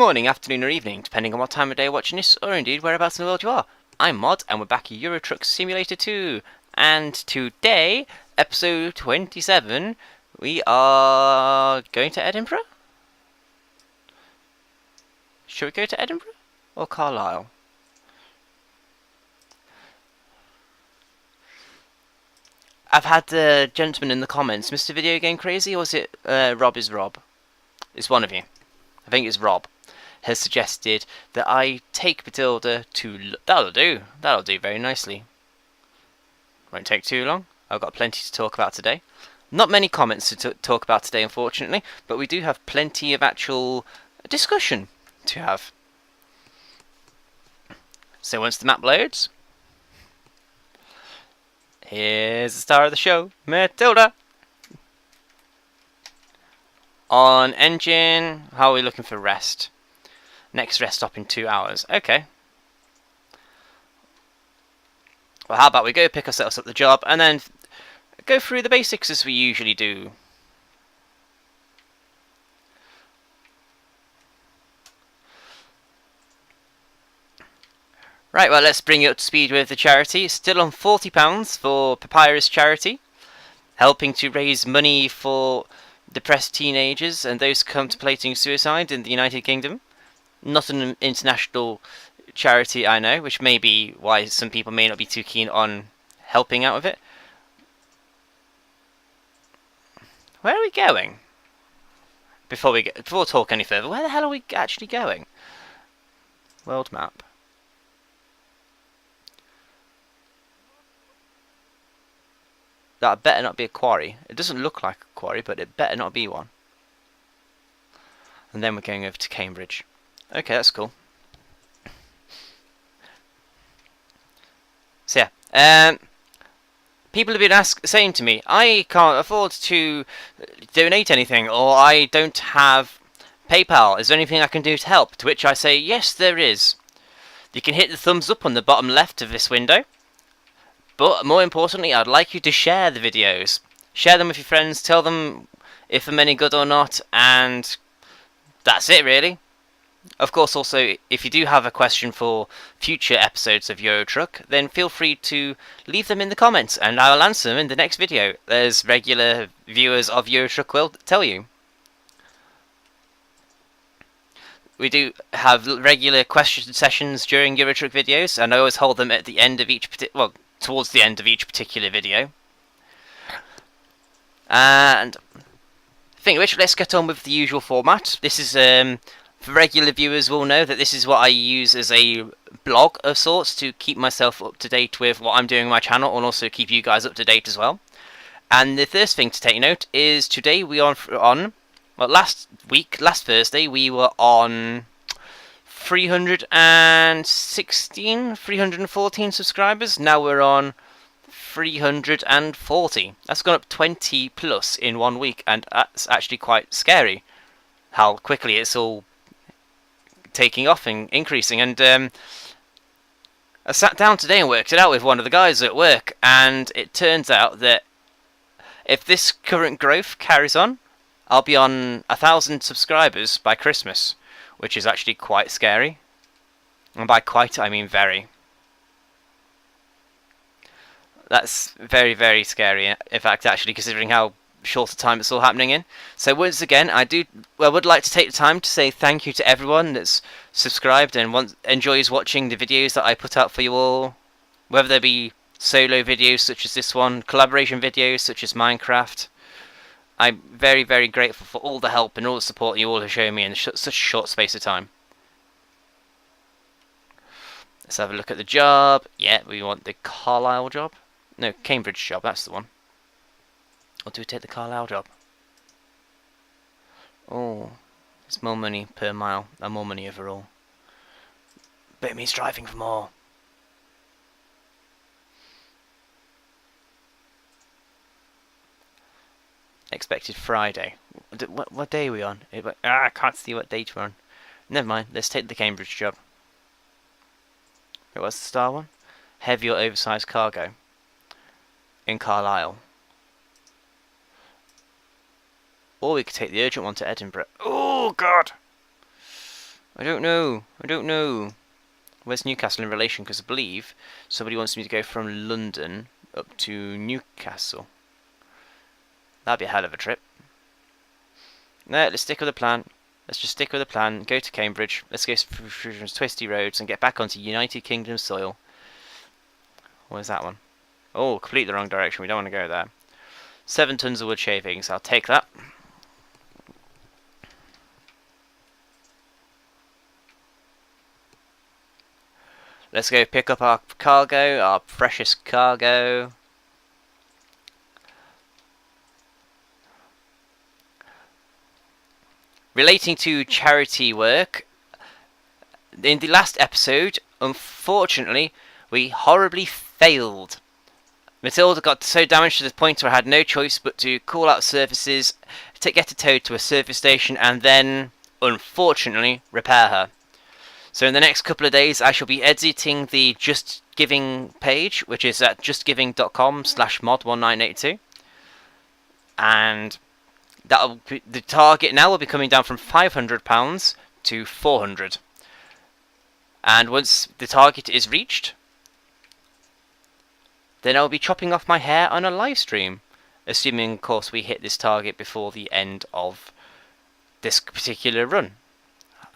morning, afternoon or evening, depending on what time of day you're watching this, or indeed whereabouts in the world you are. I'm Mod, and we're back at Euro Truck Simulator 2. And today, episode 27, we are going to Edinburgh? Should we go to Edinburgh? Or Carlisle? I've had the gentleman in the comments, Mr. Video Game Crazy, or is it Rob is Rob? It's one of you. I think it's Rob. Has suggested that I take Matilda to... That'll do very nicely. Won't take too long. I've got plenty to talk about today. Not many comments to talk about today, unfortunately, but we do have plenty of actual discussion to have. So once the map loads, here's the star of the show, Matilda. On engine, how are we looking for rest? Next rest stop in 2 hours. Okay. Well, how about we go pick ourselves up the job and then go through the basics as we usually do. Right, well, let's bring you up to speed with the charity. Still on £40 for Papyrus Charity, helping to raise money for depressed teenagers and those contemplating suicide in the United Kingdom. Not an international charity, I know, which may be why some people may not be too keen on helping out with it. Where are we going? Before we talk any further, where the hell are we actually going? World map. That better not be a quarry. It doesn't look like a quarry, but it better not be one. And then we're going over to Cambridge. Okay, that's cool. So yeah, people have been saying to me, I can't afford to donate anything, or I don't have PayPal. Is there anything I can do to help? To which I say, yes, there is. You can hit the thumbs up on the bottom left of this window. But more importantly, I'd like you to share the videos. Share them with your friends, tell them if they're any good or not, and that's it really. Of course, also, if you do have a question for future episodes of Euro Truck, then feel free to leave them in the comments, and I will answer them in the next video, as regular viewers of Euro Truck will tell you. We do have regular question sessions during Euro Truck videos, and I always hold them at the end of each towards the end of each particular video. And think of which, let's get on with the usual format. This is for regular viewers will know that this is what I use as a blog of sorts to keep myself up to date with what I'm doing on my channel, and also keep you guys up to date as well. And the first thing to take note is today we are on well, last Thursday we were on 314 subscribers. Now we're on 340. That's gone up 20 plus in 1 week, and that's actually quite scary how quickly it's all taking off and increasing. And I sat down today and worked it out with one of the guys at work, and it turns out that if this current growth carries on, I'll be on 1,000 subscribers by Christmas, which is actually quite scary. And by quite, I mean very. That's very, very scary, in fact, actually, considering how short a time it's all happening in. So once again, I would like to take the time to say thank you to everyone that's subscribed and enjoys watching the videos that I put out for you all. Whether they be solo videos such as this one, collaboration videos such as Minecraft. I'm very, very grateful for all the help and all the support you all have shown me in such a short space of time. Let's have a look at the job. Yeah, we want the Carlisle job. No, Cambridge job, that's the one. Or do we take the Carlisle job? Oh, it's more money per mile and more money overall. But it means driving for more. Expected Friday. What day are we on? I can't see what date we're on. Never mind, let's take the Cambridge job. What's the star one? Heavy or oversized cargo. In Carlisle. Or we could take the urgent one to Edinburgh. Oh, God! I don't know. I don't know. Where's Newcastle in relation? Because I believe somebody wants me to go from London up to Newcastle. That'd be a hell of a trip. No, let's stick with the plan. Let's just stick with the plan. Go to Cambridge. Let's go through twisty roads and get back onto United Kingdom soil. Where's that one? Oh, completely the wrong direction. We don't want to go there. 7 tons of wood shavings. I'll take that. Let's go pick up our cargo, our precious cargo. Relating to charity work, in the last episode, unfortunately, we horribly failed. Matilda got so damaged to the point where I had no choice but to call out services, get her towed to a service station, and then, unfortunately, repair her. So in the next couple of days, I shall be editing the Just Giving page, which is at justgiving.com/mod1982. And the target now will be coming down from £500 to £400. And once the target is reached, then I'll be chopping off my hair on a live stream. Assuming, of course, we hit this target before the end of this particular run.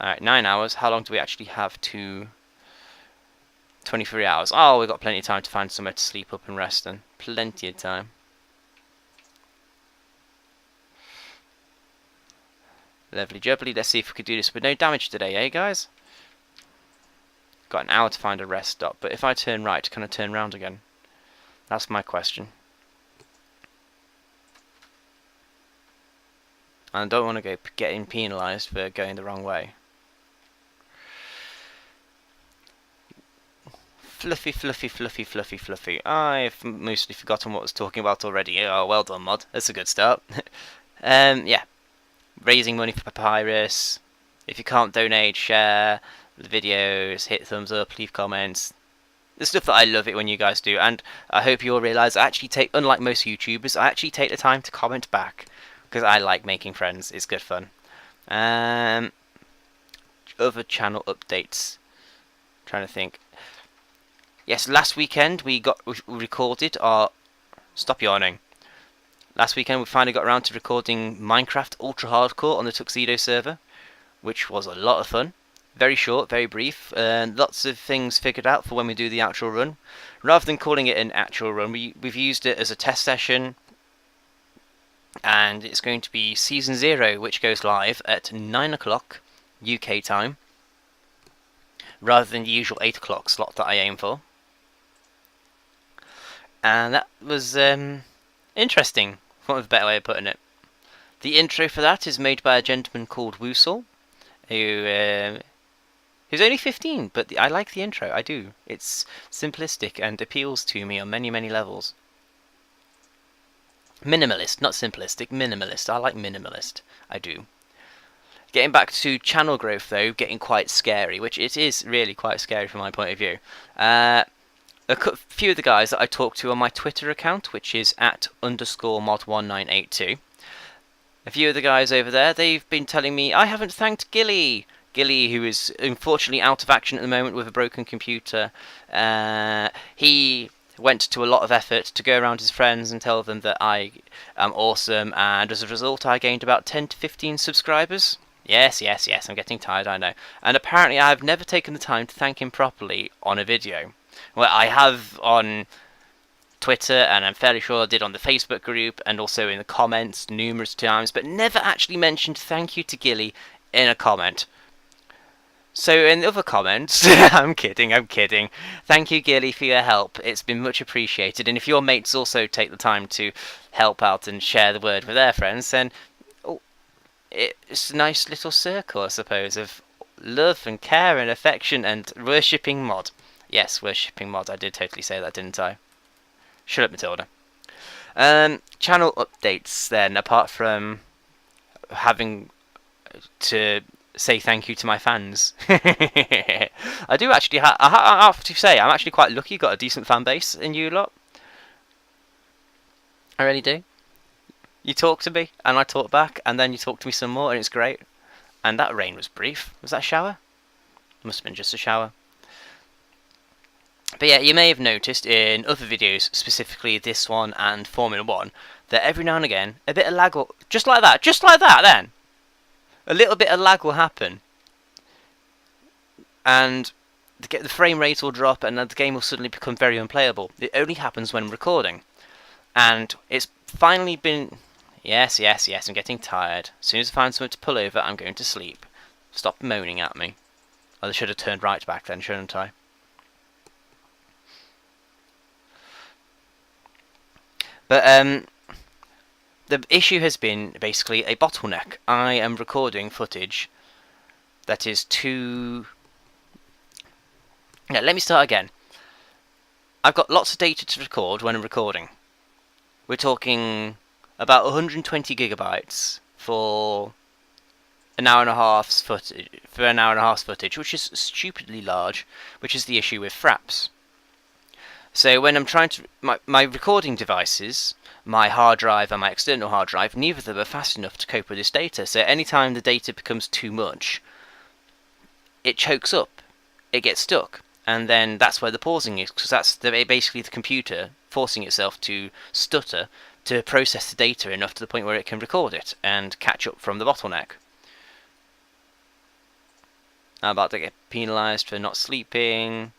Alright, 9 hours. How long do we actually have to... 23 hours. Oh, we've got plenty of time to find somewhere to sleep up and rest then. Plenty of time. Lovely jubbly. Let's see if we could do this with no damage today, eh, guys? Got an hour to find a rest stop, but if I turn right, can I turn round again? That's my question. And I don't want to go getting penalised for going the wrong way. Fluffy, fluffy, fluffy, fluffy, fluffy. I've mostly forgotten what I was talking about already. Oh, well done, mod. That's a good start. Yeah. Raising money for Papyrus. If you can't donate, share the videos, hit thumbs up, leave comments. The stuff that I love it when you guys do. And I hope you all realise I actually take, unlike most YouTubers, I actually take the time to comment back. Because I like making friends. It's good fun. Other channel updates. Trying to think. Yes, last weekend we recorded our... Stop yawning. Last weekend we finally got around to recording Minecraft Ultra Hardcore on the Tuxedo server, which was a lot of fun. Very short, very brief, and lots of things figured out for when we do the actual run. Rather than calling it an actual run, we've used it as a test session, and it's going to be Season 0, which goes live at 9 o'clock UK time, rather than the usual 8 o'clock slot that I aim for. And that was interesting, for want of a better way of putting it. The intro for that is made by a gentleman called Woosel, who's only 15, but I like the intro, I do. It's simplistic and appeals to me on many, many levels. Minimalist, not simplistic, minimalist. I like minimalist, I do. Getting back to channel growth though, getting quite scary, which it is really quite scary from my point of view. A few of the guys that I talk to on my Twitter account, which is @_mod1982. A few of the guys over there, they've been telling me, I haven't thanked Gilly. Gilly, who is unfortunately out of action at the moment with a broken computer. He went to a lot of effort to go around his friends and tell them that I am awesome, and as a result I gained about 10 to 15 subscribers. Yes, I'm getting tired, I know. And apparently I've never taken the time to thank him properly on a video. Well, I have on Twitter, and I'm fairly sure I did on the Facebook group, and also in the comments numerous times, but never actually mentioned thank you to Gilly in a comment. So in the other comments, I'm kidding. Thank you, Gilly, for your help. It's been much appreciated. And if your mates also take the time to help out and share the word with their friends, then it's a nice little circle, I suppose, of love and care and affection and worshipping mod. Yes, worshipping mod. I did totally say that, didn't I? Shut up, Matilda. Channel updates then, apart from having to say thank you to my fans. I do actually I have to say, I'm actually quite lucky, got a decent fan base in you lot. I really do. You talk to me, and I talk back, and then you talk to me some more, and it's great. And that rain was brief. Was that a shower? Must have been just a shower. But yeah, you may have noticed in other videos, specifically this one and Formula 1, that every now and again, a bit of lag will... just like that then! A little bit of lag will happen. And the frame rate will drop and the game will suddenly become very unplayable. It only happens when recording. And it's finally been... Yes, I'm getting tired. As soon as I find somewhere to pull over, I'm going to sleep. Stop moaning at me. I should have turned right back then, shouldn't I? But the issue has been basically a bottleneck. I am recording footage that is too... Yeah, let me start again. I've got lots of data to record when I'm recording. We're talking about 120 gigabytes for an hour and a half's footage, which is stupidly large, which is the issue with Fraps. So when I'm trying to... My recording devices, my hard drive and my external hard drive, neither of them are fast enough to cope with this data. So anytime the data becomes too much, it chokes up. It gets stuck. And then that's where the pausing is, because that's basically the computer forcing itself to stutter to process the data enough to the point where it can record it and catch up from the bottleneck. I'm about to get penalised for not sleeping.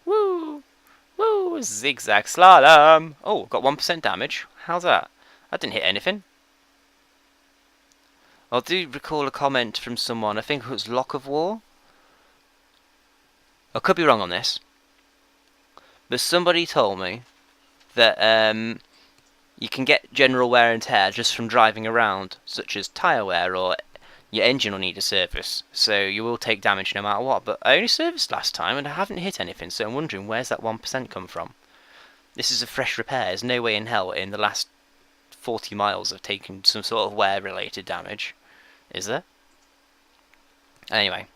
Woo! Woo! Zigzag slalom! Oh, got 1% damage. How's that? I didn't hit anything. I do recall a comment from someone, I think it was Lock of War. I could be wrong on this. But somebody told me that you can get general wear and tear just from driving around, such as tyre wear or your engine will need a service. So you will take damage no matter what. But I only serviced last time and I haven't hit anything, so I'm wondering where's that 1% come from? This is a fresh repair. There's no way in hell in the last 40 miles I've taken some sort of wear related damage. Is there? Anyway.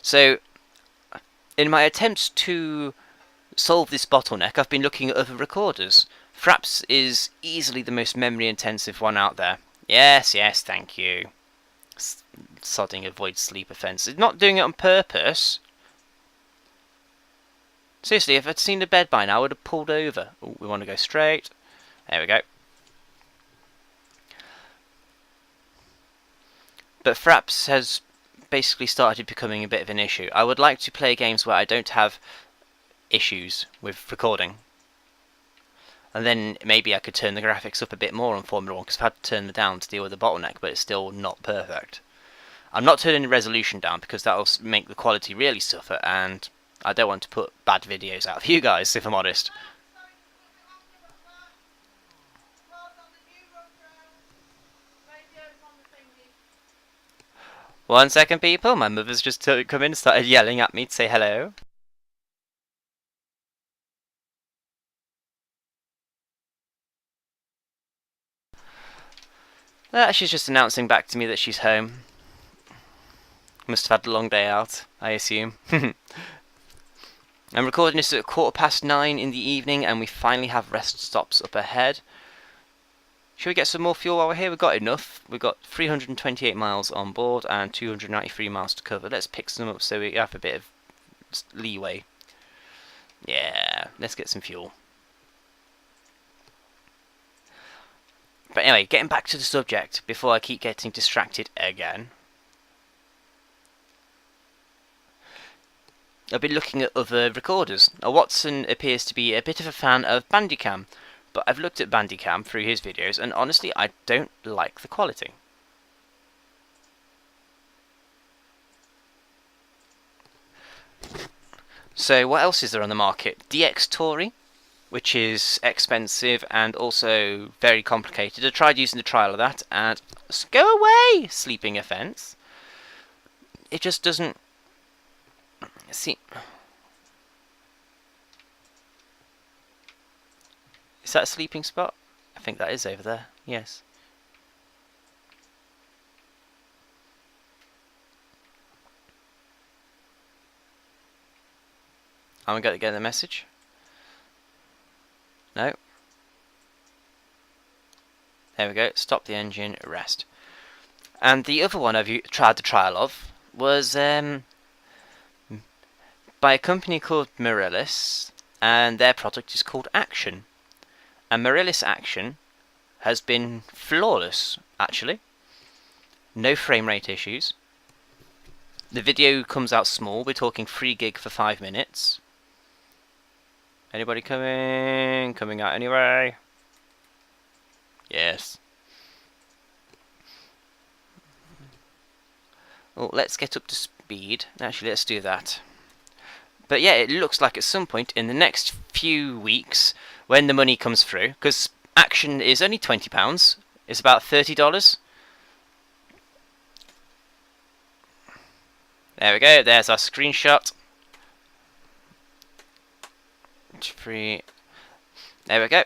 So, in my attempts to solve this bottleneck, I've been looking at other recorders. Fraps is easily the most memory intensive one out there. Yes, thank you. Sodding avoid sleep offence. It's not doing it on purpose. Seriously, if I'd seen the bed by now, I would have pulled over. Ooh, we want to go straight. There we go. But Fraps has basically started becoming a bit of an issue. I would like to play games where I don't have issues with recording. And then maybe I could turn the graphics up a bit more on Formula 1, because I've had to turn them down to deal with the bottleneck, but it's still not perfect. I'm not turning the resolution down because that will make the quality really suffer, and I don't want to put bad videos out for you guys, if I'm honest. One second, people. My mother's just come in and started yelling at me to say hello. She's just announcing back to me that she's home. Must have had a long day out, I assume. I'm recording this at 9:15 in the evening, and we finally have rest stops up ahead. Should we get some more fuel while we're here? We've got enough. We've got 328 miles on board and 293 miles to cover. Let's pick some up so we have a bit of leeway. Yeah, let's get some fuel. But anyway, getting back to the subject before I keep getting distracted again. I've been looking at other recorders. Now, Watson appears to be a bit of a fan of Bandicam, but I've looked at Bandicam through his videos, and honestly, I don't like the quality. So, what else is there on the market? DX2, which is expensive and also very complicated. I tried using the trial of that, and go away, sleeping offence. It just doesn't see. Is that a sleeping spot? I think that is over there. Yes. I'm going to get the message. No. There we go. Stop the engine. Rest. And the other one I've tried the trial of was by a company called Morellis, and their product is called Action. And Morellis Action has been flawless, actually. No frame rate issues. The video comes out small. We're talking 3 gig for 5 minutes. Anybody coming? Coming out anyway? Yes. Well, let's get up to speed. Actually, let's do that. But yeah, it looks like at some point in the next few weeks, when the money comes through, because Action is only £20, it's about $30. There we go, there's our screenshot. 3. There we go.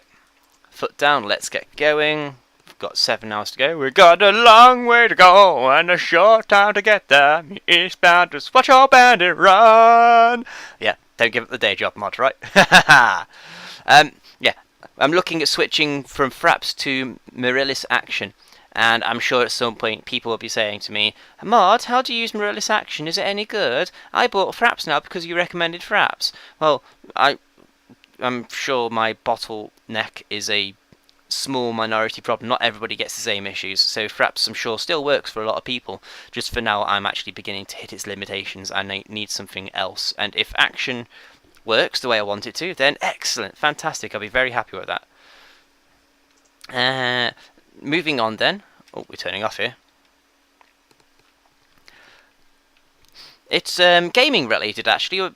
Foot down, let's get going. We've got 7 hours to go. We've got a long way to go and a short time to get there. Eastbound, just watch your bandit run. Yeah, don't give up the day job mod, right? Yeah, I'm looking at switching from Fraps to Morellis Action. And I'm sure at some point people will be saying to me, Mod, how do you use Morellis Action? Is it any good? I bought Fraps now because you recommended Fraps. Well, I'm sure my bottleneck is a small minority problem. Not everybody gets the same issues. So Fraps, I'm sure, still works for a lot of people. Just for now, I'm actually beginning to hit its limitations and I need something else. And if Action works the way I want it to, then excellent, fantastic. I'll be very happy with that. Moving on then. Oh, we're turning off here. It's gaming related, actually.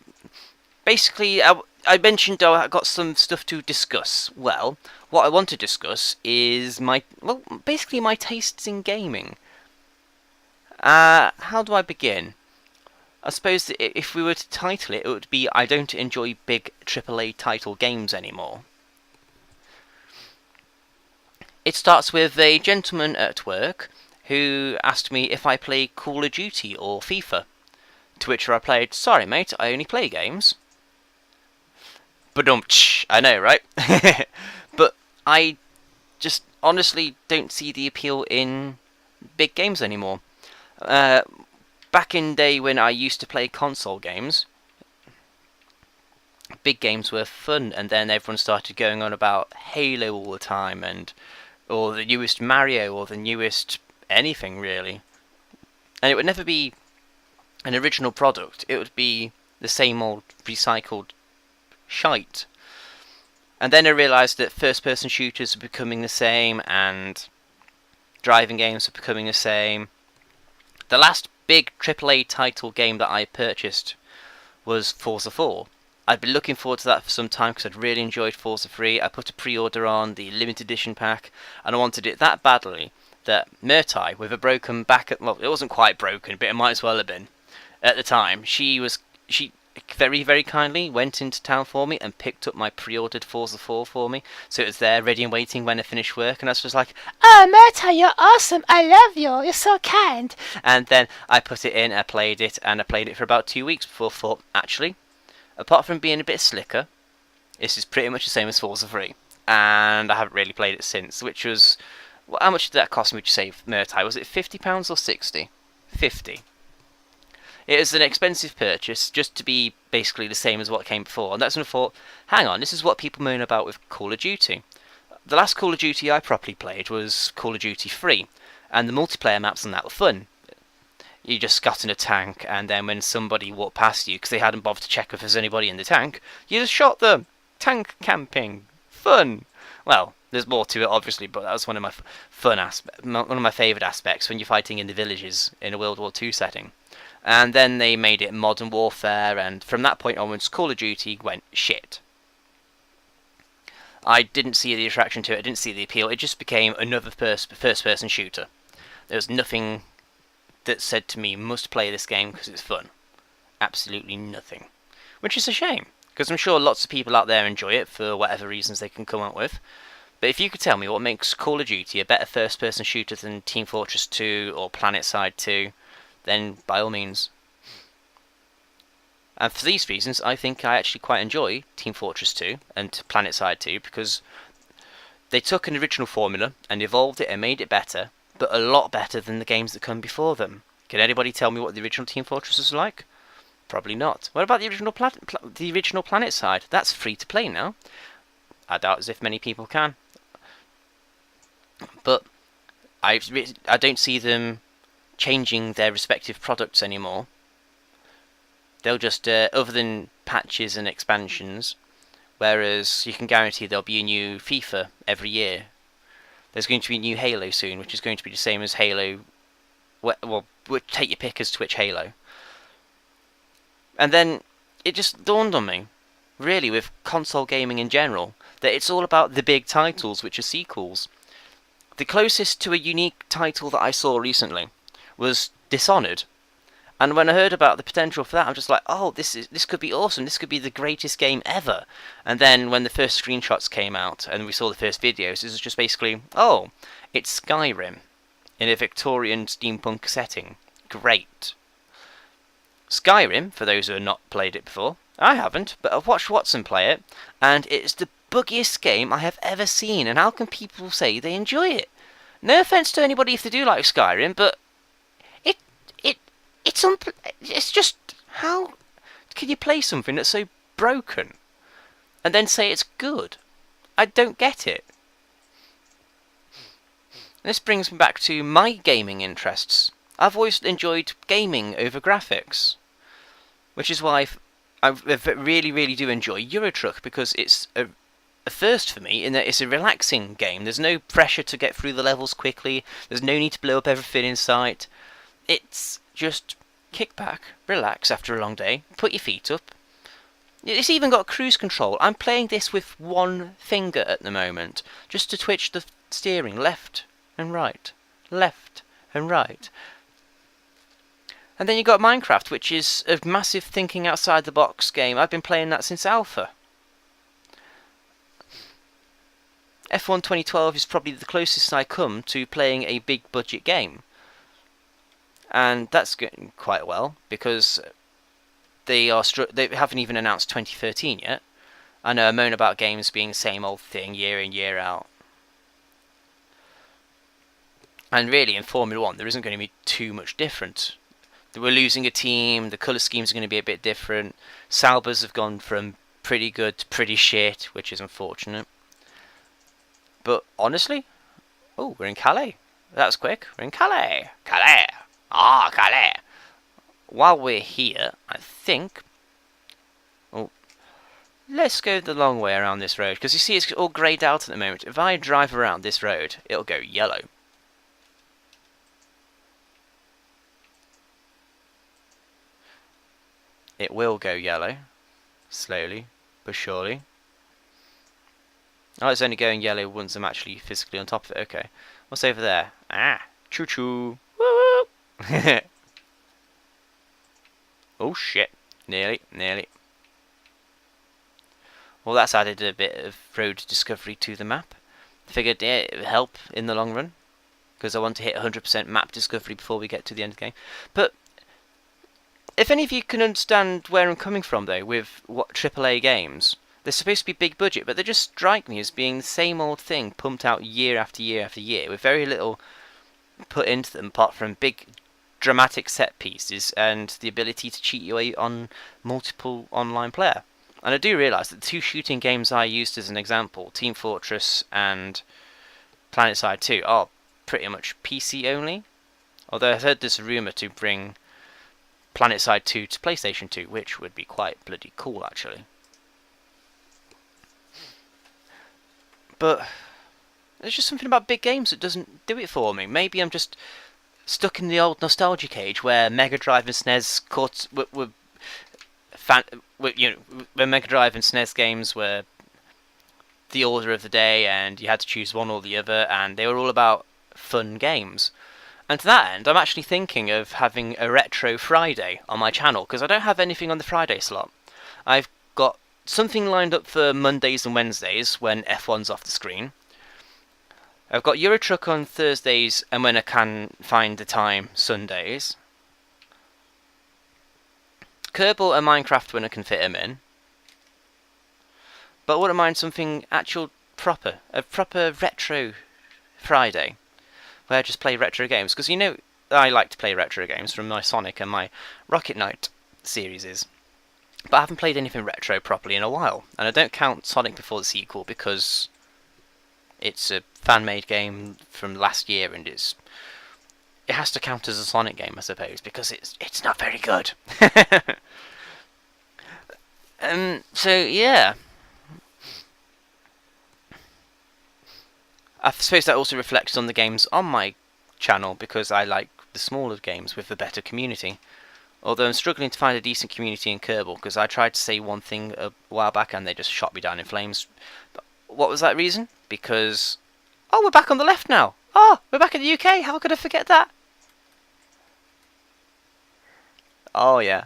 Basically, I mentioned I got some stuff to discuss. Well, what I want to discuss is basically my tastes in gaming. How do I begin? I suppose that if we were to title it, it would be I don't enjoy big AAA title games anymore. It starts with a gentleman at work who asked me if I play Call of Duty or FIFA. To which I replied, sorry mate, I only play games. Badumtsh, I know, right? But I just honestly don't see the appeal in big games anymore. Back in the day when I used to play console games, big games were fun, and then everyone started going on about Halo all the time, or the newest Mario, or the newest anything really. And it would never be an original product, it would be the same old recycled shite. And then I realised that first-person shooters are becoming the same, and driving games are becoming the same. The last big AAA title game that I purchased was Forza 4. I'd been looking forward to that for some time because I'd really enjoyed Forza 3. I put a pre-order on the limited edition pack, and I wanted it that badly that Myrtai, with a broken back, well, it wasn't quite broken, but it might as well have been at the time. She very, very kindly went into town for me and picked up my pre-ordered Forza 4 for me, so it was there ready and waiting when I finished work, and I was just like, oh Myrtai, you're awesome, I love you, you're so kind. And then I put it in, I played it for about 2 weeks before I thought, actually, apart from being a bit slicker, this is pretty much the same as Forza 3. And I haven't really played it since, which was... Well, how much did that cost me, would you say, Myrtai? Was it £50 or 60? 50. It was an expensive purchase, just to be basically the same as what came before. And that's when I thought, hang on, this is what people moan about with Call of Duty. The last Call of Duty I properly played was Call of Duty 3. And the multiplayer maps on that were fun. You just got in a tank, and then when somebody walked past you, because they hadn't bothered to check if there's anybody in the tank, you just shot them. Tank camping. Fun. Well, there's more to it, obviously, but that was one of my one of my favourite aspects when you're fighting in the villages in a World War II setting. And then they made it Modern Warfare, and from that point onwards, Call of Duty went shit. I didn't see the attraction to it, I didn't see the appeal, it just became another first-person shooter. There was nothing that said to me, must play this game because it's fun. Absolutely nothing. Which is a shame, because I'm sure lots of people out there enjoy it for whatever reasons they can come up with. But if you could tell me what makes Call of Duty a better first-person shooter than Team Fortress 2 or PlanetSide 2, then by all means. And for these reasons, I think I actually quite enjoy Team Fortress 2 and PlanetSide 2, because they took an original formula and evolved it and made it better, but a lot better than the games that come before them. Can anybody tell me what the original Team Fortress was like? Probably not. What about the original Planet side? That's free to play now. I doubt as if many people can. But I don't see them changing their respective products anymore. They'll just, other than patches and expansions, whereas you can guarantee there'll be a new FIFA every year. There's going to be a new Halo soon, which is going to be the same as Halo. Well, take your pick as to which Halo. And then it just dawned on me, really, with console gaming in general, that it's all about the big titles, which are sequels. The closest to a unique title that I saw recently was Dishonored. And when I heard about the potential for that, I'm just like, oh, this could be awesome. This could be the greatest game ever. And then when the first screenshots came out and we saw the first videos, it was just basically, oh, it's Skyrim in a Victorian steampunk setting. Great. Skyrim, for those who have not played it before, I haven't, but I've watched Watson play it, and it's the buggiest game I have ever seen. And how can people say they enjoy it? No offense to anybody if they do like Skyrim, but it's just, how can you play something that's so broken and then say it's good? I don't get it. This brings me back to my gaming interests. I've always enjoyed gaming over graphics, which is why I really, really do enjoy Euro Truck, because it's a first for me in that it's a relaxing game. There's no pressure to get through the levels quickly. There's no need to blow up everything in sight. It's just kick back, relax after a long day, put your feet up. It's even got cruise control. I'm playing this with one finger at the moment, just to twitch the steering left and right, left and right. And then you got Minecraft, which is a massive thinking outside the box game. I've been playing that since alpha. F1 2012 is probably the closest I come to playing a big budget game. And that's going quite well, because they haven't even announced 2013 yet. I know I moan about games being the same old thing year in, year out. And really, in Formula 1, there isn't going to be too much different. We're losing a team, the colour schemes are going to be a bit different. Saubers have gone from pretty good to pretty shit, which is unfortunate. But honestly, oh, we're in Calais. That was quick. We're in Calais. Calais. Ah, Calais. While we're here, I think... oh, let's go the long way around this road, because you see it's all greyed out at the moment. If I drive around this road, it'll go yellow. It will go yellow. Slowly, but surely. Oh, it's only going yellow once I'm actually physically on top of it. Okay. What's over there? Ah, choo-choo. Woo! Oh shit. Nearly. Well, that's added a bit of road discovery to the map. Figured it would help in the long run, because I want to hit 100% map discovery before we get to the end of the game. But if any of you can understand where I'm coming from, though, with what AAA games, they're supposed to be big budget, but they just strike me as being the same old thing pumped out year after year after year, with very little put into them apart from big dramatic set pieces and the ability to cheat your way on multiple online player. And I do realise that the two shooting games I used as an example, Team Fortress and PlanetSide 2, are pretty much PC only. Although I've heard there's a rumour to bring PlanetSide 2 to PlayStation 2, which would be quite bloody cool actually. But there's just something about big games that doesn't do it for me. Maybe I'm just stuck in the old nostalgia cage where Mega Drive and SNES when Mega Drive and SNES games were the order of the day, and you had to choose one or the other, and they were all about fun games. And to that end, I'm actually thinking of having a Retro Friday on my channel, because I don't have anything on the Friday slot. I've got something lined up for Mondays and Wednesdays when F1's off the screen. I've got Euro Truck on Thursdays, and when I can find the time, Sundays. Kerbal and Minecraft when I can fit them in. But I wouldn't mind something actual proper, a proper Retro Friday. where I just play retro games. Because you know, I like to play retro games from my Sonic and my Rocket Knight series. But I haven't played anything retro properly in a while. And I don't count Sonic Before the Sequel because it's a fan-made game from last year, and it has to count as a Sonic game, I suppose, because it's not very good. So yeah, I suppose that also reflects on the games on my channel, because I like the smaller games with the better community. Although I'm struggling to find a decent community in Kerbal, because I tried to say one thing a while back and they just shot me down in flames. But what was that reason? Because, oh, we're back on the left now. Oh, we're back in the UK. How could I forget that? Oh yeah,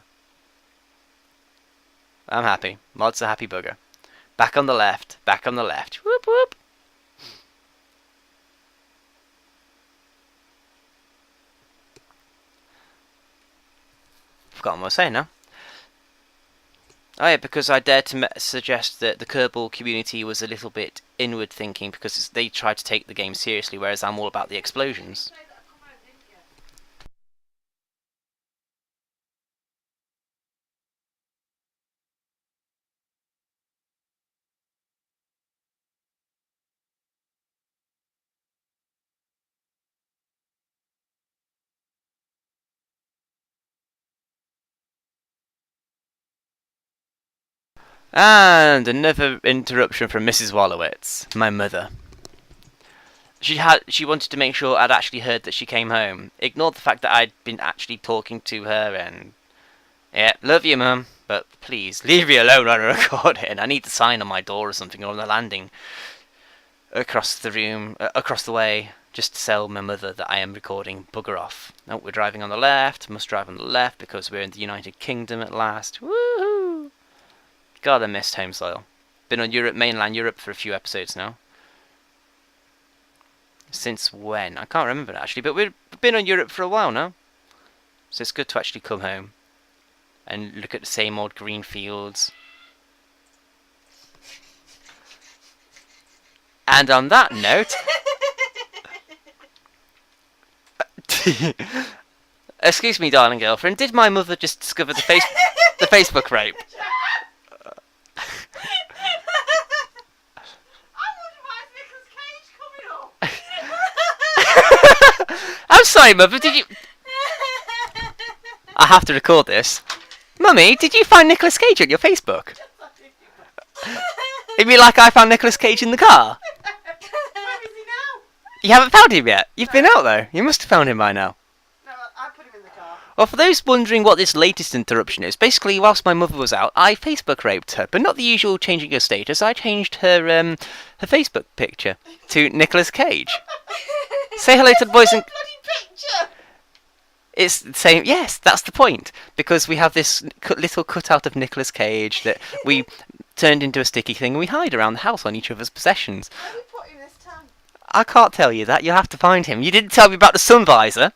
I'm happy. Mod's a happy bugger. Back on the left. Back on the left. Whoop whoop. Forgotten what I was saying now. Oh yeah, because I dared to suggest that the Kerbal community was a little bit inward thinking, because they try to take the game seriously, whereas I'm all about the explosions. And another interruption from Mrs. Wallowitz, my mother. She wanted to make sure I'd actually heard that she came home. Ignored the fact that I'd been actually talking to her, and yeah, love you, Mum, but please leave me alone on a recording. I need the sign on my door or something, or on the landing across the room, across the way, just to tell my mother that I am recording. Bugger off. Oh, we're driving on the left. Must drive on the left because we're in the United Kingdom at last. Woohoo! God, I missed home soil. Been on mainland Europe for a few episodes now. Since when? I can't remember actually, but we've been on Europe for a while now. So it's good to actually come home and look at the same old green fields. And on that note... Excuse me, darling girlfriend, did my mother just discover the Facebook rape? I'm sorry, Mother, did you... I have to record this. Mummy, did you find Nicolas Cage on your Facebook? You mean like I found Nicolas Cage in the car? Where is he now? You haven't found him yet? You've been out though. You must have found him by now. No, I put him in the car. Well, for those wondering what this latest interruption is, basically whilst my mother was out, I Facebook raped her, but not the usual changing her status. I changed her her Facebook picture to Nicolas Cage. Say hello to the boys and... Bloody picture! It's the same. Yes, that's the point. Because we have this little cutout of Nicolas Cage that we turned into a sticky thing, and we hide around the house on each other's possessions. Where we put him this time? I can't tell you that. You'll have to find him. You didn't tell me about the sun visor.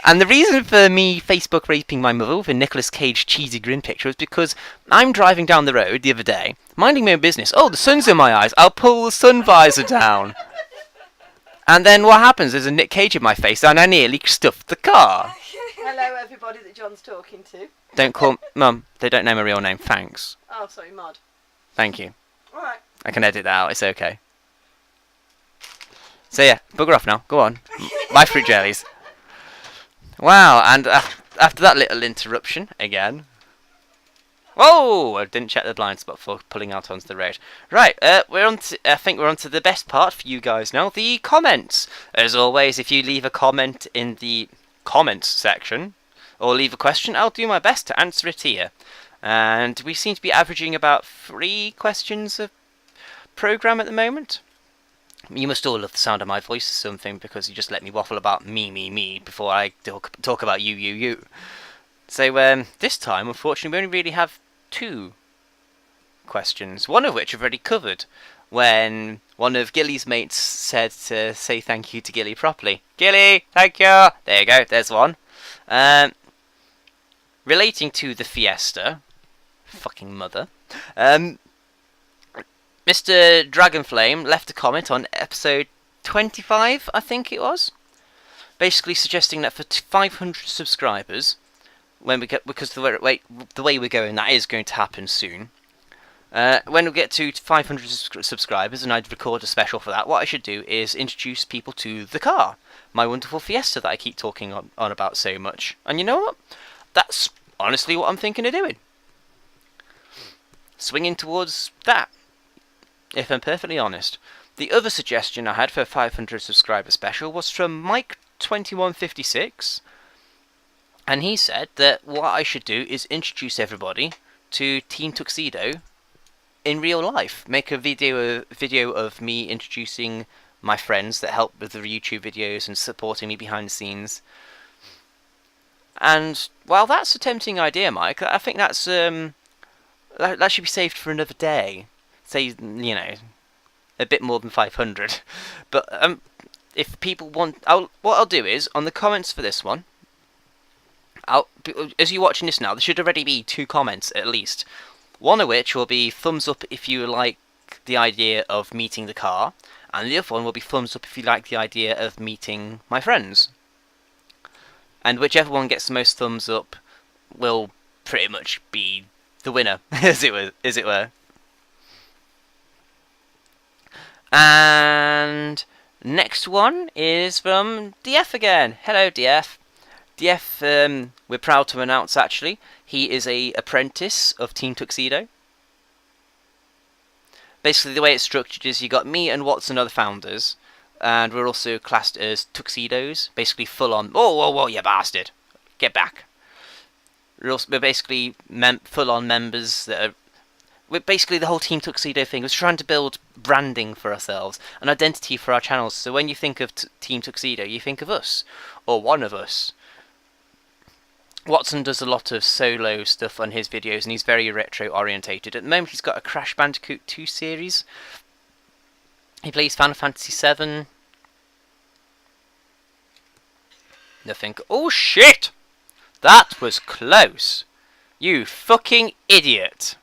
And the reason for me Facebook raping my mother with a Nicolas Cage cheesy grin picture is because I'm driving down the road the other day, minding my own business. Oh, the sun's in my eyes. I'll pull the sun visor down. And then what happens? There's a Nick Cage in my face, and I nearly stuffed the car. Hello, everybody that John's talking to. Don't call... Mum, they don't know my real name. Thanks. Oh, sorry, Mod. Thank you. Alright. I can edit that out. It's okay. So yeah, bugger off now. Go on. My fruit jellies. Wow, and after that little interruption, again... Whoa! I didn't check the blind spot for pulling out onto the road. Right, we're on to, I think we're on to the best part for you guys now, the comments. As always, if you leave a comment in the comments section, or leave a question, I'll do my best to answer it here. And we seem to be averaging about 3 questions a program at the moment. You must all love the sound of my voice or something, because you just let me waffle about me, before I talk about you. So, this time, unfortunately, we only really have 2 questions, one of which I've already covered, when one of Gilly's mates said to say thank you to Gilly properly. Gilly, thank you! There you go, there's one. Relating to the Fiesta, fucking mother, Mr. Dragonflame left a comment on episode 25, I think it was. basically suggesting that for 500 subscribers, when we get, because the way we're going, that is going to happen soon. When we get to 500 subscribers and I'd record a special for that, what I should do is introduce people to the car, my wonderful Fiesta that I keep talking on about so much. And you know what? That's honestly what I'm thinking of doing. Swinging towards that, if I'm perfectly honest. The other suggestion I had for a 500 subscriber special was from Mike2156, and he said that what I should do is introduce everybody to Team Tuxedo in real life. Make a video of me introducing my friends that help with the YouTube videos and supporting me behind the scenes. And while that's a tempting idea, Mike, I think that's that should be saved for another day. Say, you know, a bit more than 500. But if people want, what I'll do is on the comments for this one, as you're watching this now, there should already be 2 comments at least. One of which will be thumbs up if you like the idea of meeting the car, and the other one will be thumbs up if you like the idea of meeting my friends. And whichever one gets the most thumbs up will pretty much be the winner, as it were. And next one is from DF again. Hello, DF. DF, we're proud to announce, actually, he is a apprentice of Team Tuxedo. Basically, the way it's structured is you got me and Watson are the founders, and we're also classed as Tuxedos, basically full-on. Whoa, you bastard! Get back. We're basically full-on members that are. Basically, the whole Team Tuxedo thing was trying to build branding for ourselves, an identity for our channels. So when you think of Team Tuxedo, you think of us, or one of us. Watson does a lot of solo stuff on his videos, and he's very retro-orientated. At the moment, he's got a Crash Bandicoot 2 series. He plays Final Fantasy 7. Nothing. Oh, shit! That was close! You fucking idiot!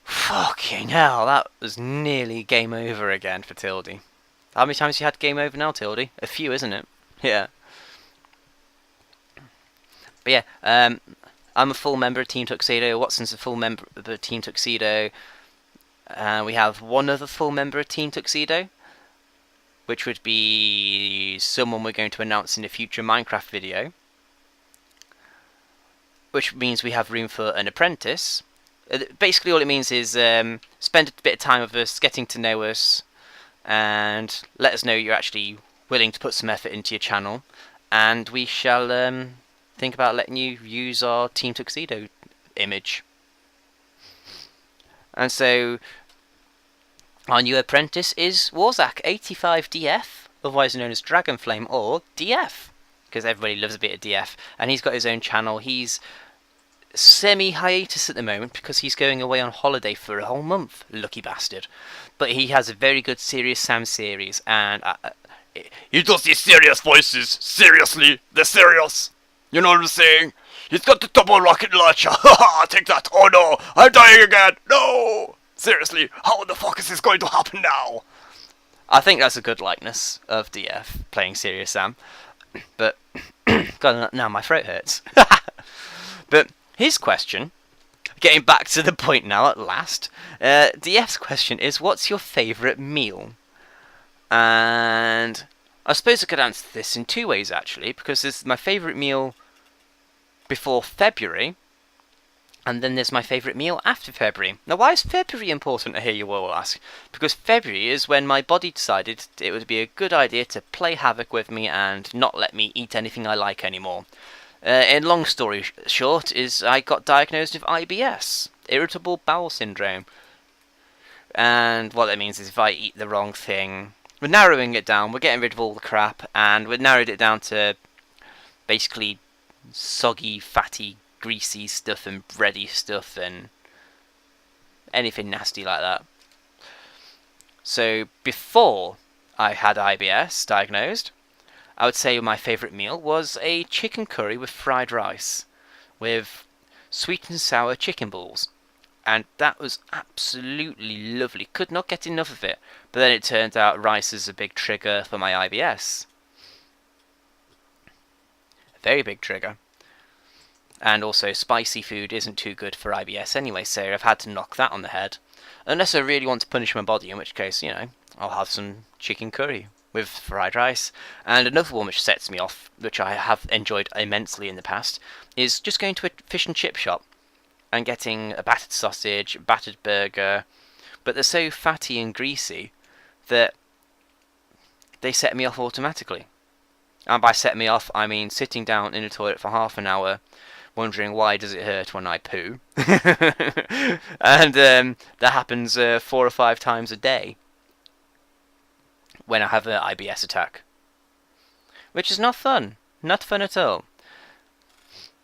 Fucking hell, that was nearly game over again for Tildy. How many times have you had game over now, Tildy? A few, isn't it? Yeah. But yeah, I'm a full member of Team Tuxedo. Watson's a full member of Team Tuxedo. We have one other full member of Team Tuxedo, which would be someone we're going to announce in a future Minecraft video. Which means we have room for an apprentice. Basically all it means is spend a bit of time with us, getting to know us, and let us know you're actually willing to put some effort into your channel, and we shall think about letting you use our Team Tuxedo image. And so our new apprentice is Warzak85DF, otherwise known as Dragonflame or DF, because everybody loves a bit of DF, and he's got his own channel. He's semi-hiatus at the moment because he's going away on holiday for a whole month, lucky bastard. But he has a very good Serious Sam series, and he does these serious voices. Seriously, they're serious. You know what I'm saying? He's got the double rocket launcher. Haha, take that. Oh no, I'm dying again. No! Seriously, how the fuck is this going to happen now? I think that's a good likeness of DF playing Serious Sam. But God, now my throat hurts. But his question, getting back to the point now at last, DF's question is, what's your favourite meal? And I suppose I could answer this in 2 ways actually, because there's my favourite meal before February, and then there's my favourite meal after February. Now why is February important, I hear you all ask? Because February is when my body decided it would be a good idea to play havoc with me and not let me eat anything I like anymore. In long story short, is I got diagnosed with IBS, irritable bowel syndrome. And what that means is if I eat the wrong thing, we're narrowing it down, we're getting rid of all the crap, and we've narrowed it down to basically soggy, fatty, greasy stuff and bready stuff and anything nasty like that. So before I had IBS diagnosed, I would say my favourite meal was a chicken curry with fried rice, with sweet and sour chicken balls. and that was absolutely lovely. Could not get enough of it. But then it turned out rice is a big trigger for my IBS. A very big trigger. And also spicy food isn't too good for IBS anyway, so I've had to knock that on the head. Unless I really want to punish my body, in which case, you know, I'll have some chicken curry with fried rice. And another one which sets me off, which I have enjoyed immensely in the past, is just going to a fish and chip shop and getting a battered sausage, battered burger, but they're so fatty and greasy that they set me off automatically. And by set me off, I mean sitting down in a toilet for half an hour, wondering why does it hurt when I poo. And that happens 4 or 5 times a day when I have an IBS attack, which is not fun. Not fun at all.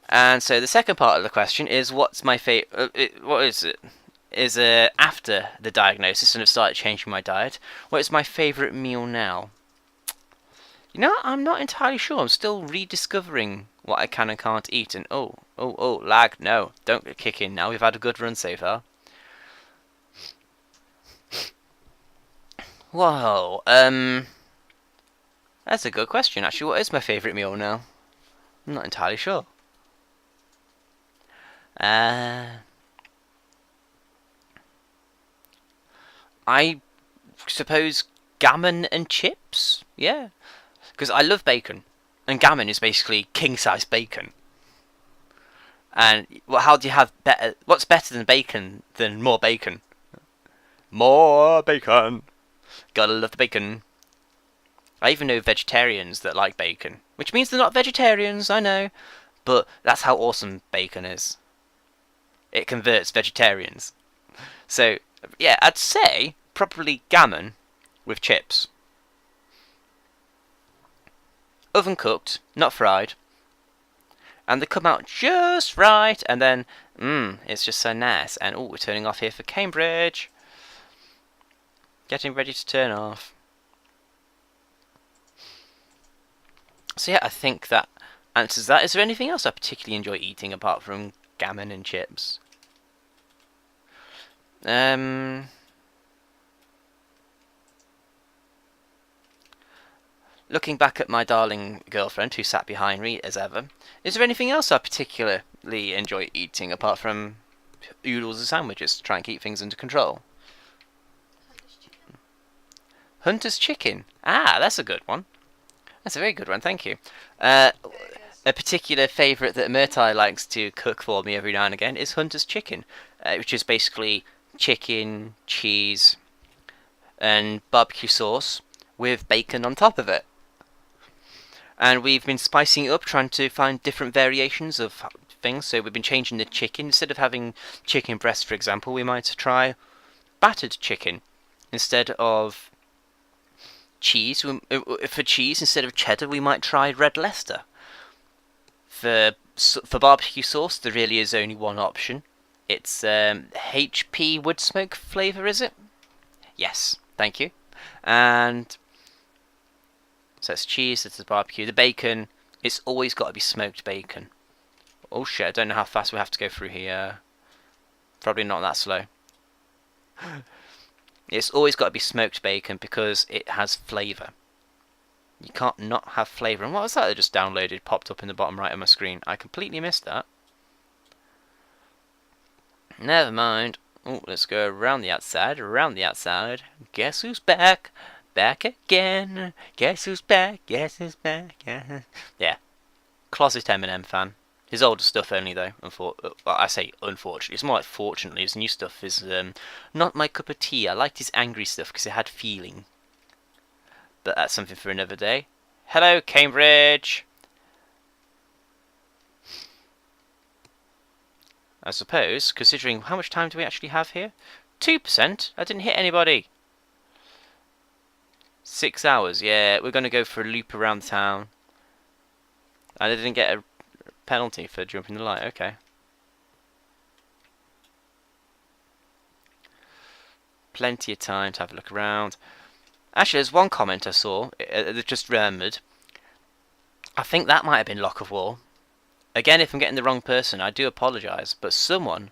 And so the second part of the question is, what's my what is it? Is after the diagnosis and I've started changing my diet, what is my favourite meal now? You know, I'm not entirely sure. I'm still rediscovering what I can and can't eat. And oh, lag, no, don't kick in now. We've had a good run so far. Whoa, that's a good question, actually. What is my favourite meal now? I'm not entirely sure. I suppose gammon and chips? Yeah. Because I love bacon. And gammon is basically king-size bacon. And well, how do you have better... What's better than bacon than more bacon? More bacon. Gotta love the bacon. I even know vegetarians that like bacon. Which means they're not vegetarians, I know. But that's how awesome bacon is. It converts vegetarians. So, yeah, I'd say probably gammon with chips. Oven cooked, not fried. And they come out just right, and then, it's just so nice. And, we're turning off here for Cambridge. Getting ready to turn off. So yeah, I think that answers that. Is there anything else I particularly enjoy eating apart from gammon and chips? Looking back at my darling girlfriend who sat behind me as ever, is there anything else I particularly enjoy eating apart from oodles and sandwiches to try and keep things under control? Hunter's chicken. Ah, that's a good one. That's a very good one, thank you. A particular favourite that Murtai likes to cook for me every now and again is Hunter's chicken, which is basically chicken, cheese, and barbecue sauce with bacon on top of it. And we've been spicing it up, trying to find different variations of things. So we've been changing the chicken. Instead of having chicken breast, for example, we might try battered chicken. Instead of cheese, for cheese, instead of cheddar, we might try red Leicester. For barbecue sauce, there really is only one option. It's HP wood smoke flavour, is it? Yes, thank you. And so it's cheese, it's the barbecue. The bacon, it's always got to be smoked bacon. Oh shit, I don't know how fast we have to go through here. Probably not that slow. It's always got to be smoked bacon because it has flavour. You can't not have flavour. And what was that I just downloaded, popped up in the bottom right of my screen? I completely missed that. Never mind. Oh, let's go around the outside, around the outside. Guess who's back? Back again. Guess who's back? Guess who's back? Yeah. Closet Eminem fan. His older stuff only, though. Well, I say unfortunately. It's more like fortunately. His new stuff is not my cup of tea. I liked his angry stuff because it had feeling. But that's something for another day. Hello, Cambridge. I suppose, considering how much time do we actually have here? 2%? I didn't hit anybody. 6 hours, yeah. We're going to go for a loop around town. I didn't get a penalty for jumping the light, okay. Plenty of time to have a look around. Actually, there's one comment I saw that just remembered. I think that might have been Lock of War. Again, if I'm getting the wrong person, I do apologise, but someone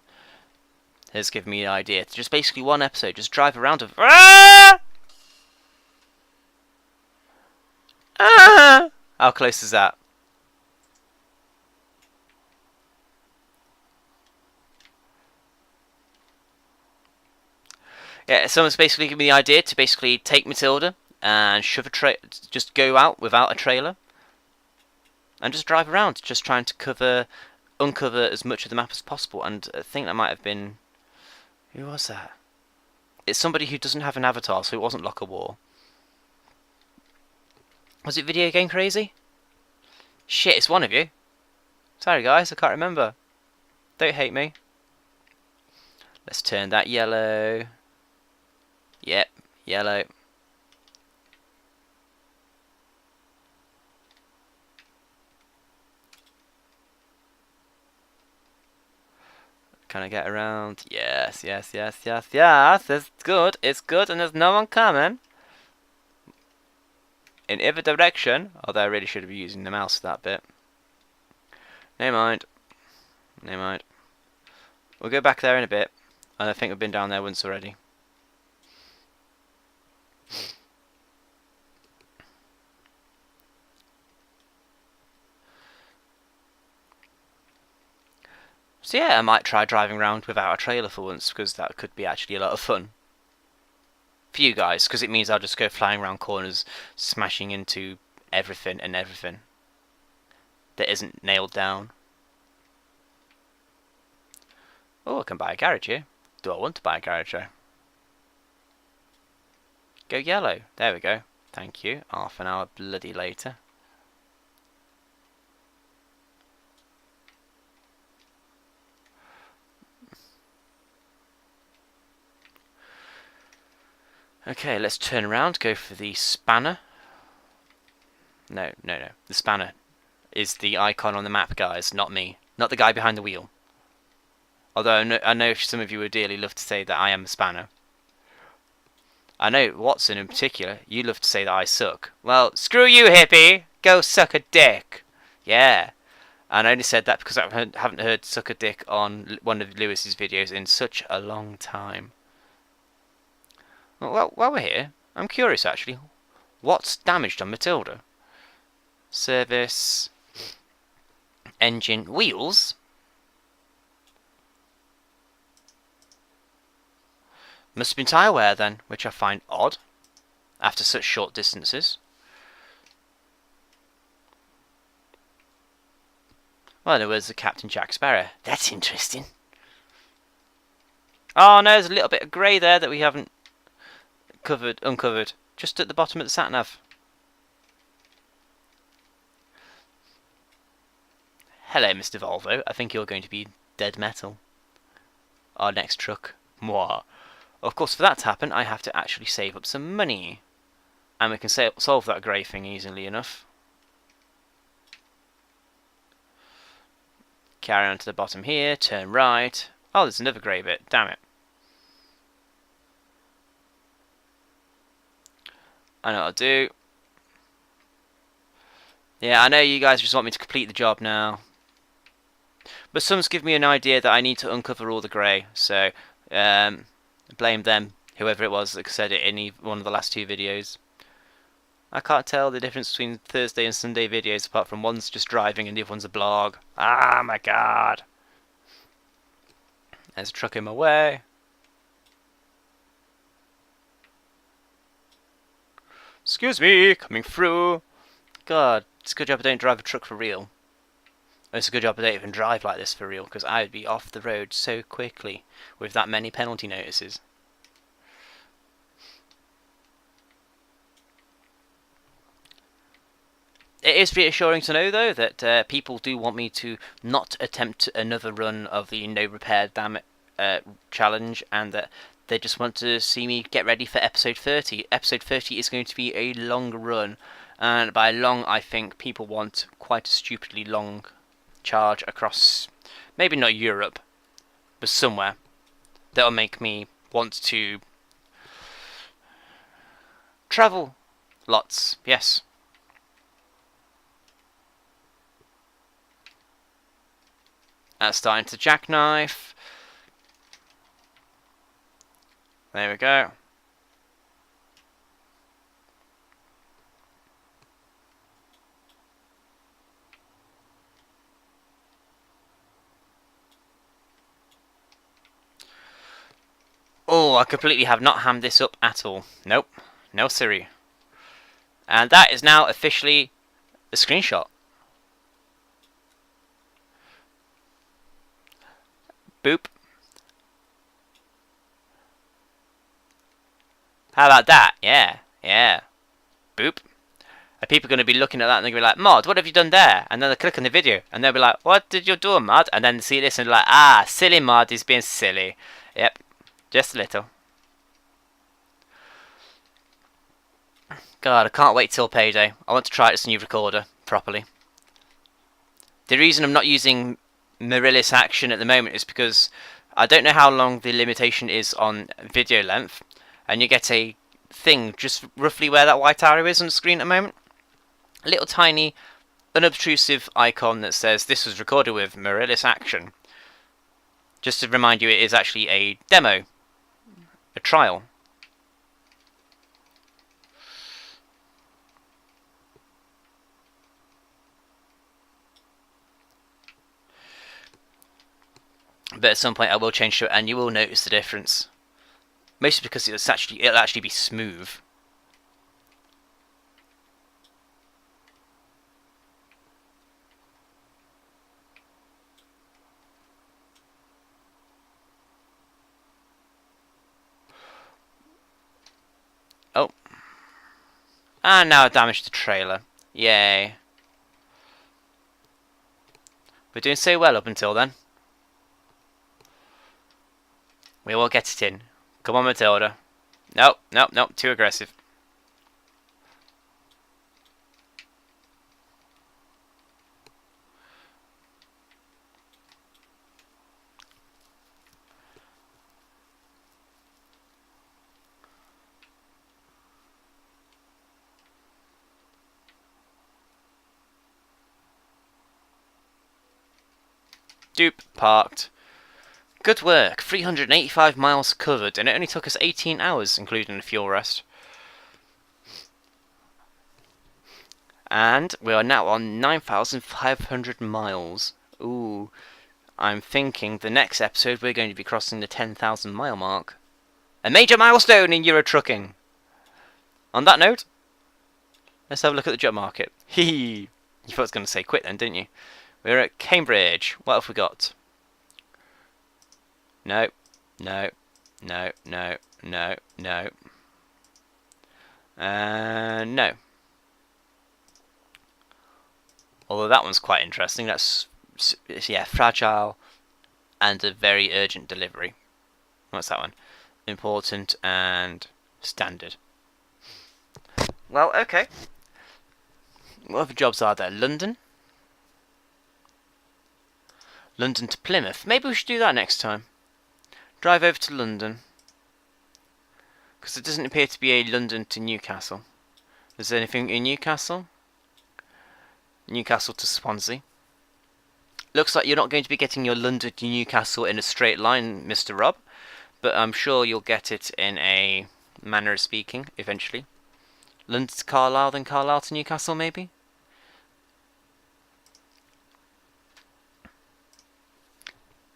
has given me an idea to just basically one episode, just drive around with. Ah! Ah! How close is that? Yeah, someone's basically given me the idea to basically take Matilda and shove just go out without a trailer and just drive around, just trying to uncover as much of the map as possible. And I think that might have been, who was that? It's somebody who doesn't have an avatar, so it wasn't Locker War. Was it Video Game Crazy? Shit, it's one of you. Sorry guys, I can't remember. Don't hate me. Let's turn that yellow. Yep, yellow. Can I get around? Yes, yes, yes, yes, yes. It's good, and there's no one coming. In either direction. Although I really should be using the mouse for that bit. Never mind. Never mind. We'll go back there in a bit. I think we've been down there once already. So yeah, I might try driving around without a trailer for once, because that could be actually a lot of fun. For you guys, because it means I'll just go flying around corners, smashing into everything and everything that isn't nailed down. Oh, I can buy a garage here. Do I want to buy a garage though? Go yellow. There we go. Thank you. Half an hour bloody later. Okay, let's turn around, go for the spanner. No. The spanner is the icon on the map, guys, not me. Not the guy behind the wheel. Although I know some of you would dearly love to say that I am the spanner. I know, Watson in particular, you love to say that I suck. Well, screw you, hippie! Go suck a dick! Yeah. And I only said that because I haven't heard suck a dick on one of Lewis's videos in such a long time. Well, while we're here, I'm curious actually. What's damaged on Matilda? Service. Engine. Wheels? Must have been tyre wear then, which I find odd. After such short distances. Well, there was the Captain Jack Sparrow. That's interesting. Oh no, there's a little bit of grey there that we haven't uncovered. Just at the bottom of the sat-nav. Hello, Mr. Volvo. I think you're going to be dead metal. Our next truck. Mwah. Of course, for that to happen, I have to actually save up some money. And we can solve that grey thing easily enough. Carry on to the bottom here, turn right. Oh, there's another grey bit, damn it. I know what I'll do. Yeah, I know you guys just want me to complete the job now. But someone's given me an idea that I need to uncover all the grey, so blame them, whoever it was that said it in one of the last two videos. I can't tell the difference between Thursday and Sunday videos apart from one's just driving and the other one's a blog. Ah, my god. There's a truck in my way. Excuse me, coming through. God, it's a good job I don't drive a truck for real. It's a good job I don't even drive like this for real, because I would be off the road so quickly with that many penalty notices. It is reassuring to know, though, that people do want me to not attempt another run of the no repair damn challenge, and that they just want to see me get ready for episode 30. Episode 30 is going to be a long run, and by long I think people want quite a stupidly long charge across, maybe not Europe, but somewhere that'll make me want to travel lots, yes. That's starting to jackknife. There we go. Oh, I completely have not hammed this up at all. Nope. No siree. And that is now officially a screenshot. Boop. How about that? Yeah. Yeah. Boop. Are people going to be looking at that and they're going to be like, Mod, what have you done there? And then they'll click on the video and they'll be like, what did you do, Mod? And then they see this and they're like, ah, silly Mod, he's being silly. Yep. Just a little. God, I can't wait till payday. I want to try this new recorder properly. The reason I'm not using mirrorless action at the moment is because I don't know how long the limitation is on video length, and you get a thing just roughly where that white arrow is on the screen at the moment. A little tiny, unobtrusive icon that says this was recorded with mirrorless action. Just to remind you, it is actually a demo, a trial. But at some point I will change to it and you will notice the difference. Mostly because it'll actually be smooth. Oh. And now I damaged the trailer. Yay. We're doing so well up until then. We will get it in. Come on, Matilda. Nope, nope, nope, too aggressive. Dupe, parked. Good work, 385 miles covered, and it only took us 18 hours, including a fuel rest. And we are now on 9,500 miles. Ooh, I'm thinking the next episode we're going to be crossing the 10,000 mile mark. A major milestone in Euro trucking. On that note, let's have a look at the job market. Hee. You thought I was going to say quit then, didn't you? We're at Cambridge. What have we got? No, no, no, no, no, no. No. Although that one's quite interesting. That's, yeah, fragile and a very urgent delivery. What's that one? Important and standard. Well, okay. What other jobs are there? London? London to Plymouth. Maybe we should do that next time. Drive over to London. Because there doesn't appear to be a London to Newcastle. Is there anything in Newcastle? Newcastle to Swansea. Looks like you're not going to be getting your London to Newcastle in a straight line, Mr. Rob. But I'm sure you'll get it in a manner of speaking, eventually. London to Carlisle, then Carlisle to Newcastle, maybe?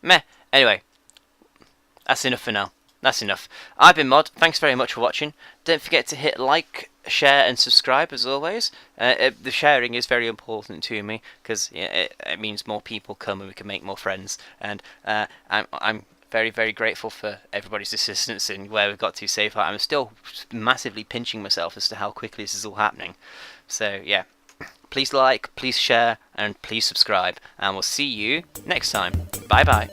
Meh. Anyway. That's enough for now. That's enough. I've been Mod. Thanks very much for watching. Don't forget to hit like, share and subscribe as always. The sharing is very important to me because it means more people come and we can make more friends. And I'm very, very grateful for everybody's assistance in where we've got to so far. I'm still massively pinching myself as to how quickly this is all happening. So yeah, please like, please share and please subscribe. And we'll see you next time. Bye bye.